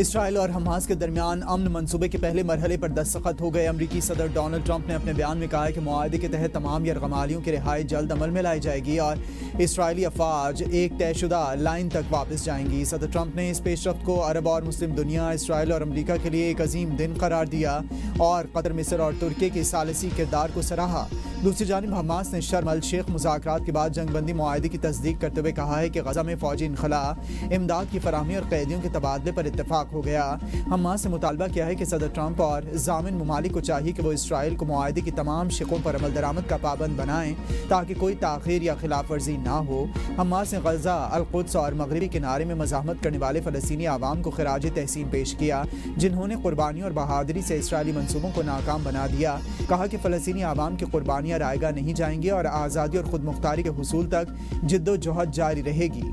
اسرائیل اور حماس کے درمیان امن منصوبے کے پہلے مرحلے پر دستخط ہو گئے۔ امریکی صدر ڈونلڈ ٹرمپ نے اپنے بیان میں کہا ہے کہ معاہدے کے تحت تمام یرغمالیوں کی رہائی جلد عمل میں لائی جائے گی اور اسرائیلی افواج ایک طے شدہ لائن تک واپس جائیں گی۔ صدر ٹرمپ نے اس پیش رفت کو عرب اور مسلم دنیا، اسرائیل اور امریکہ کے لیے ایک عظیم دن قرار دیا اور قطر، مصر اور ترکی کے ثالثی کردار کو سراہا۔ دوسری جانب حماس نے شرم الشیخ مذاکرات کے بعد جنگ بندی معاہدے کی تصدیق کرتے ہوئے کہا ہے کہ غزہ میں فوجی انخلا، امداد کی فراہمی اور قیدیوں کے تبادلے پر اتفاق ہو گیا۔ حماس نے مطالبہ کیا ہے کہ صدر ٹرمپ اور ضامن ممالک کو چاہیے کہ وہ اسرائیل کو معاہدے کی تمام شقوں پر عمل درآمد کا پابند بنائیں تاکہ کوئی تاخیر یا خلاف ورزی نہ ہو۔ حماس نے غزہ، القدس اور مغربی کنارے میں مزاحمت کرنے والے فلسطینی عوام کو خراج تحسین پیش کیا جنہوں نے قربانی اور بہادری سے اسرائیلی منصوبوں کو ناکام بنا دیا۔ کہا کہ فلسطینی عوام کی قربانیاں رائے گاہ نہیں جائیں گی اور آزادی اور خود مختاری کے حصول تک جد و جہد جاری رہے گی۔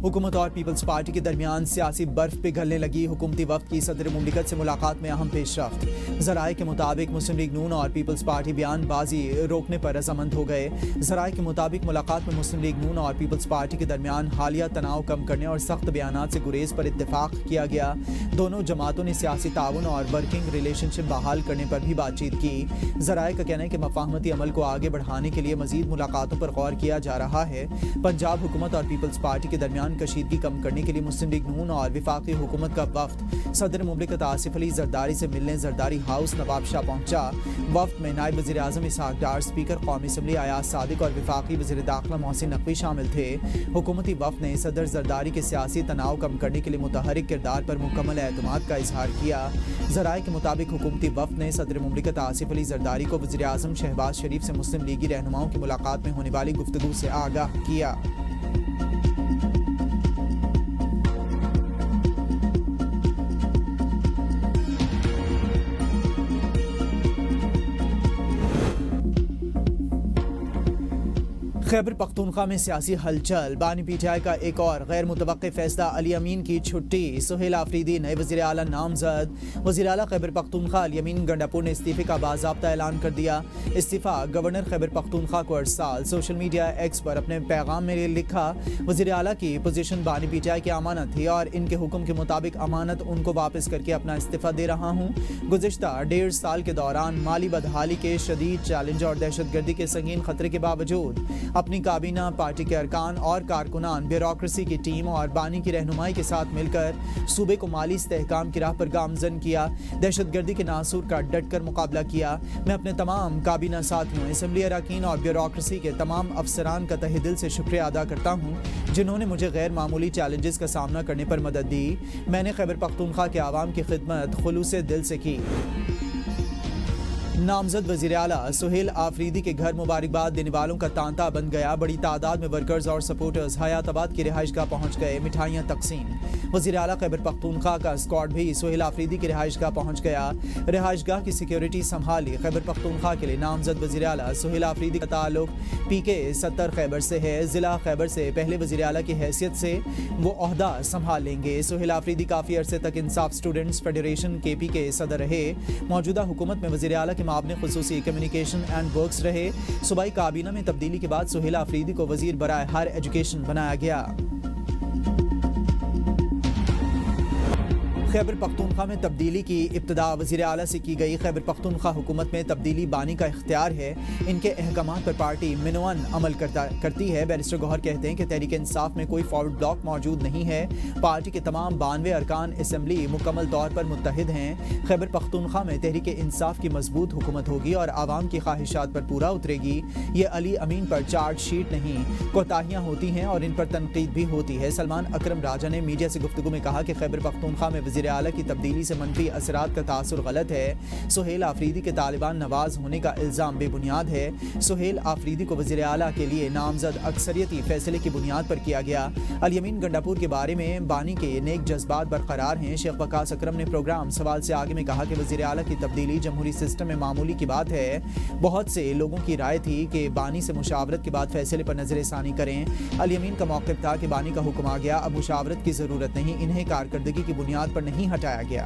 حکومت اور پیپلز پارٹی کے درمیان سیاسی برف پگھلنے لگی۔ حکومتی وفد کی صدر مملکت سے ملاقات میں اہم پیش رفت۔ ذرائع کے مطابق مسلم لیگ نون اور پیپلز پارٹی بیان بازی روکنے پر رضامند ہو گئے۔ ذرائع کے مطابق ملاقات میں مسلم لیگ نون اور پیپلز پارٹی کے درمیان حالیہ تناؤ کم کرنے اور سخت بیانات سے گریز پر اتفاق کیا گیا۔ دونوں جماعتوں نے سیاسی تعاون اور ورکنگ ریلیشن شپ بحال کرنے پر بھی بات چیت کی۔ ذرائع کا کہنا ہے کہ مفاہمتی عمل کو آگے بڑھانے کے لیے مزید ملاقاتوں پر غور کیا جا رہا ہے۔ پنجاب حکومت اور پیپلز پارٹی کے درمیان کشیدگی کم کرنے کے لیے مسلم لیگ نون اور وفاقی حکومت کا وفد صدر مملکت آصف علی زرداری سے ملنے زرداری ہاؤس نواب شاہ پہنچا۔ وفد میں نائب وزیر اعظم اسحاق ڈار، اسپیکر قومی اسمبلی ایاز صادق اور وفاقی وزیر داخلہ محسن نقوی شامل تھے۔ حکومتی وفد نے صدر زرداری کے سیاسی تناؤ کم کرنے کے لیے متحرک کردار پر مکمل اعتماد کا اظہار کیا۔ ذرائع کے مطابق حکومتی وفد نے صدر مملکت آصف علی زرداری کو وزیر اعظم شہباز شریف سے مسلم لیگی رہنماؤں کی ملاقات میں ہونے والی گفتگو سے آگاہ کیا۔ خیبر پختونخوا میں سیاسی ہلچل، بانی پی ٹی آئی کا ایک اور غیر متوقع فیصلہ، علی امین کی چھٹی، سہیل آفریدی نئے وزیر اعلیٰ نامزد۔ وزیر اعلیٰ خیبر پختونخوا علی امین گنڈاپور نے استعفے کا باضابطہ اعلان کر دیا۔ استعفیٰ گورنر خیبر پختونخوا کو ارسال۔ سوشل میڈیا ایکس پر اپنے پیغام میں لکھا، وزیر اعلیٰ کی پوزیشن بانی پی ٹی آئی کی امانت تھی اور ان کے حکم کے مطابق امانت ان کو واپس کر کے اپنا استعفیٰ دے رہا ہوں۔ گزشتہ 1.5 سال کے دوران مالی بدحالی کے شدید چیلنج اور دہشت گردی کے سنگین خطرے کے باوجود اپنی کابینہ، پارٹی کے ارکان اور کارکنان، بیوروکریسی کی ٹیم اور بانی کی رہنمائی کے ساتھ مل کر صوبے کو مالی استحکام کی راہ پر گامزن کیا، دہشت گردی کے ناصور کا ڈٹ کر مقابلہ کیا۔ میں اپنے تمام کابینہ ساتھیوں، اسمبلی اراکین اور بیوروکریسی کے تمام افسران کا تہہ دل سے شکریہ ادا کرتا ہوں جنہوں نے مجھے غیر معمولی چیلنجز کا سامنا کرنے پر مدد دی۔ میں نے خیبر پختونخوا کے عوام کی خدمت خلوص دل سے کی۔ نامزد وزیر اعلیٰ سہیل آفریدی کے گھر مبارکباد دینے والوں کا تانتا بن گیا۔ بڑی تعداد میں ورکرز اور سپورٹرز حیات آباد کی رہائش گاہ پہنچ گئے، مٹھائیاں تقسیم۔ وزیر اعلیٰ خیبر پختونخوا کا اسکواڈ بھی سہیل آفریدی کی رہائش گاہ پہنچ گیا۔ رہائش گاہ کی سیکیورٹی سنبھالی۔ خیبر پختونخوا کے لیے نامزد وزیر اعلیٰ سہیل آفریدی کا تعلق PK 70 خیبر سے ہے۔ ضلع خیبر سے پہلے وزیر اعلیٰ کی حیثیت سے وہ عہدہ سنبھال لیں گے۔ سہیل آفریدی کافی عرصے تک انصاف اسٹوڈنٹس فیڈریشن KP کے صدر رہے۔ موجودہ حکومت میں وزیر اعلیٰ کے معاون خصوصی کمیونیکیشن اینڈ ورکس رہے۔ صوبائی کابینہ میں تبدیلی کے بعد سہیل آفریدی کو وزیر برائے ہائر ایجوکیشن بنایا گیا۔ خیبر پختونخوا میں تبدیلی کی ابتدا وزیر اعلیٰ سے کی گئی۔ خیبر پختونخوا حکومت میں تبدیلی بانی کا اختیار ہے، ان کے احکامات پر پارٹی منوان عمل کرتی ہے۔ بیرسٹر گوہر کہتے ہیں کہ تحریک انصاف میں کوئی فارورڈ بلاک موجود نہیں ہے۔ پارٹی کے تمام 92 ارکان اسمبلی مکمل طور پر متحد ہیں۔ خیبر پختونخوا میں تحریک انصاف کی مضبوط حکومت ہوگی اور عوام کی خواہشات پر پورا اترے گی۔ یہ علی امین پر چارج شیٹ نہیں، کوتاہیاں ہوتی ہیں اور ان پر تنقید بھی ہوتی ہے۔ سلمان اکرم راجہ نے میڈیا سے گفتگو میں کہا کہ خیبر پختونخوا میں وزیر اعلیٰ کی تبدیلی سے منفی اثرات کا تاثر غلط ہے۔ سہیل آفریدی کے طالبان نواز ہونے کا الزام بے بنیاد ہے۔ سہیل آفریدی کو وزیر اعلیٰ کے لیے نامزد اکثریتی فیصلے کی بنیاد پر کیا گیا۔ علی امین گنڈاپور کے بارے میں بانی کے نیک جذبات برقرار ہیں۔ شیخ وقاص اکرم نے پروگرام سوال سے آگے میں کہا کہ وزیر اعلیٰ کی تبدیلی جمہوری سسٹم میں معمولی کی بات ہے۔ بہت سے لوگوں کی رائے تھی کہ بانی سے مشاورت کے بعد فیصلے پر نظر ثانی کریں۔ علی امین کا موقف تھا کہ بانی کا حکم آ گیا، اب مشاورت کی ضرورت نہیں، انہیں کارکردگی کی بنیاد پر نہیں ہٹایا گیا۔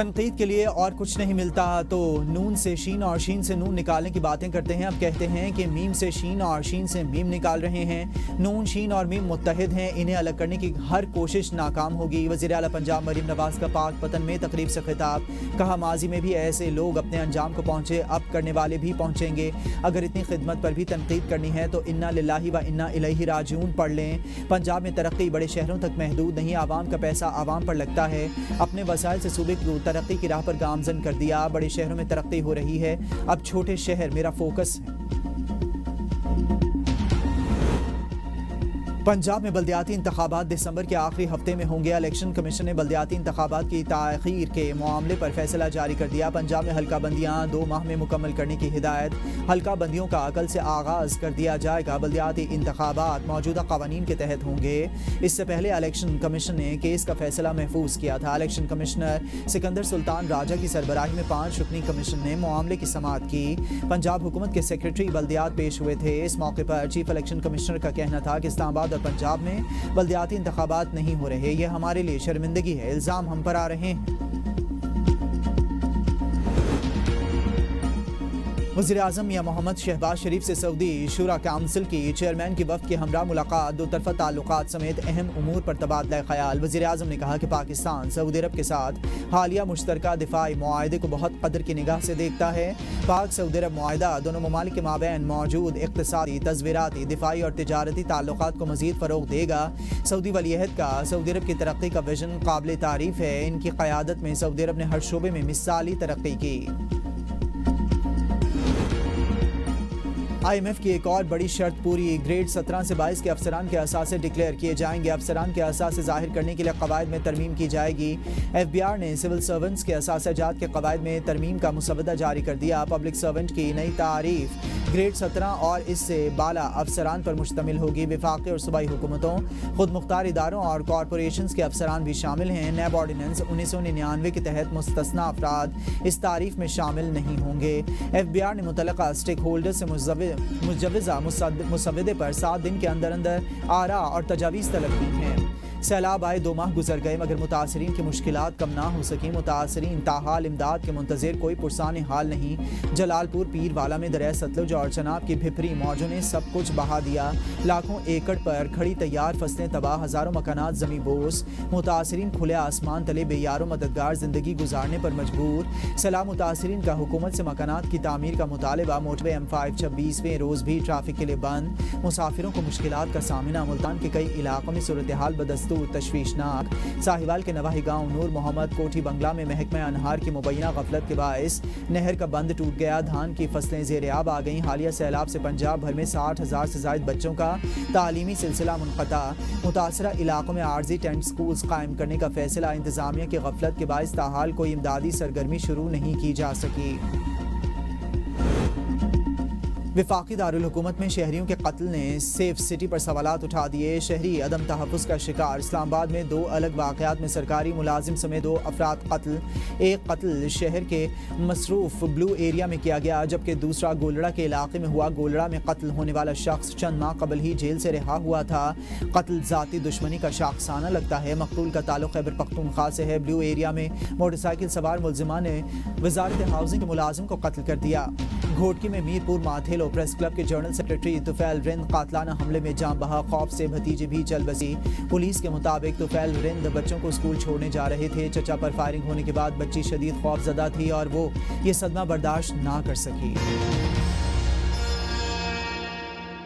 تنقید کے لیے اور کچھ نہیں ملتا تو نون سے شین اور شین سے نون نکالنے کی باتیں کرتے ہیں. اب کہتے ہیں کہ میم سے شین اور شین سے میم نکال رہے ہیں. نون شین اور میم متحد ہیں, انہیں الگ کرنے کی ہر کوشش ناکام ہوگی. وزیر اعلیٰ پنجاب مریم نواز کا پاک پتن میں تقریب سے خطاب. کہا ماضی میں بھی ایسے لوگ اپنے انجام کو پہنچے, اب کرنے والے بھی پہنچیں گے. اگر اتنی خدمت پر بھی تنقید کرنی ہے تو انا للہ و انا الیہ راجعون پڑھ لیں. پنجاب میں ترقی بڑے شہروں تک محدود نہیں, عوام کا پیسہ عوام پر لگتا ہے. اپنے وسائل سے صوبے کو ترقی کی راہ پر گامزن کر دیا. بڑے شہروں میں ترقی ہو رہی ہے, اب چھوٹے شہر میرا فوکس ہے. پنجاب میں بلدیاتی انتخابات دسمبر کے آخری ہفتے میں ہوں گے. الیکشن کمیشن نے بلدیاتی انتخابات کی تاخیر کے معاملے پر فیصلہ جاری کر دیا. پنجاب میں حلقہ بندیاں 2 ماہ میں مکمل کرنے کی ہدایت. حلقہ بندیوں کا کل سے آغاز کر دیا جائے گا. بلدیاتی انتخابات موجودہ قوانین کے تحت ہوں گے. اس سے پہلے الیکشن کمیشن نے کیس کا فیصلہ محفوظ کیا تھا. الیکشن کمشنر سکندر سلطان راجہ کی سربراہی میں 5 رکنی کمیشن نے معاملے کی سماعت کی. پنجاب حکومت کے سیکریٹری بلدیات پیش ہوئے تھے. اس موقع پر چیف الیکشن کمشنر کا کہنا تھا کہ اسلام آباد اور پنجاب میں بلدیاتی انتخابات نہیں ہو رہے, یہ ہمارے لیے شرمندگی ہے. الزام ہم پر آ رہے ہیں. وزیراعظم میاں محمد شہباز شریف سے سعودی شورا کونسل کی چیئرمین کی وفد کے ہمراہ ملاقات. 2 طرفہ تعلقات سمیت اہم امور پر تبادلہ خیال. وزیراعظم نے کہا کہ پاکستان سعودی عرب کے ساتھ حالیہ مشترکہ دفاعی معاہدے کو بہت قدر کی نگاہ سے دیکھتا ہے. پاک سعودی عرب معاہدہ دونوں ممالک کے مابین موجود اقتصادی, تصویراتی, دفاعی اور تجارتی تعلقات کو مزید فروغ دے گا. سعودی ولی عہد کا سعودی عرب کی ترقی کا ویژن قابل تعریف ہے. ان کی قیادت میں سعودی عرب نے ہر شعبے میں مثالی ترقی کی. IMF کی ایک اور بڑی شرط پوری. گریڈ 17 سے 22 کے افسران کے اثاثے ڈکلیئر کیے جائیں گے. افسران کے اثاثے ظاہر کرنے کے لیے قواعد میں ترمیم کی جائے گی. FBR نے سول سرونٹس کے اثاثہ جات کے قواعد میں ترمیم کا مسودہ جاری کر دیا. پبلک سرونٹ کی نئی تعریف گریڈ 17 اور اس سے بالا افسران پر مشتمل ہوگی. وفاقی اور صوبائی حکومتوں, خود مختار اداروں اور کارپوریشنز کے افسران بھی شامل ہیں. نیب آرڈیننس 1999 کے تحت مستثنی افراد اس تعریف میں شامل نہیں ہوں گے. FBR نے متعلقہ اسٹیک ہولڈر سے مجوزہ مسودے پر 7 دن کے اندر آراء اور تجاویز طلب کی ہیں. سیلاب آئے 2 ماہ گزر گئے مگر متاثرین کی مشکلات کم نہ ہو سکیں. متاثرین تاحال امداد کے منتظر, کوئی پرسان حال نہیں. جلال پور پیر والا میں دریائے ستلج اور چناب کی بھپری موجوں نے سب کچھ بہا دیا. لاکھوں ایکڑ پر کھڑی تیار فصلیں تباہ, ہزاروں مکانات زمیں بوس. متاثرین کھلے آسمان تلے بے یارو مددگار زندگی گزارنے پر مجبور. سیلاب متاثرین کا حکومت سے مکانات کی تعمیر کا مطالبہ. موٹر وے M5 26ویں روز بھی ٹریفک کے لیے بند. مسافروں کو مشکلات کا سامنا. ملتان کے کئی علاقوں میں صورتحال بدستور تشویشناک. ساہیوال کے نواحی گاؤں نور محمد کوٹھی بنگلہ میں محکمہ انہار کی مبینہ غفلت کے باعث نہر کا بند ٹوٹ گیا. دھان کی فصلیں زیر آب آ گئیں. حالیہ سیلاب سے پنجاب بھر میں 60,000 سے زائد بچوں کا تعلیمی سلسلہ منقطع. متاثرہ علاقوں میں عارضی ٹینٹ سکولز قائم کرنے کا فیصلہ. انتظامیہ کی غفلت کے باعث تاحال کوئی امدادی سرگرمی شروع نہیں کی جا سکی. وفاقی دارالحکومت میں شہریوں کے قتل نے سیف سٹی پر سوالات اٹھا دیے. شہری عدم تحفظ کا شکار. اسلام آباد میں 2 الگ واقعات میں سرکاری ملازم سمیت 2 افراد قتل. ایک قتل شہر کے مصروف بلو ایریا میں کیا گیا جبکہ دوسرا گولڑا کے علاقے میں ہوا. گولڑا میں قتل ہونے والا شخص چند ماہ قبل ہی جیل سے رہا ہوا تھا. قتل ذاتی دشمنی کا شاخسانہ لگتا ہے. مقتول کا تعلق خیبر پختونخوا سے ہے. بلو ایریا میں موٹر سائیکل سوار ملزمان نے وزارت ہاؤسنگ کے ملازم کو قتل کر دیا. گھوٹکی میں میر پور ماتھیلو پریس کلب کے جنرل سیکرٹری طفیل رند قاتلانہ حملے میں جاں بحق. خوف سے بھتیجے بھی چل بسی. پولیس کے مطابق طفیل رند بچوں کو اسکول چھوڑنے جا رہے تھے. چچا پر فائرنگ ہونے کے بعد بچی شدید خوف زدہ تھی اور وہ یہ صدمہ برداشت نہ کر سکی.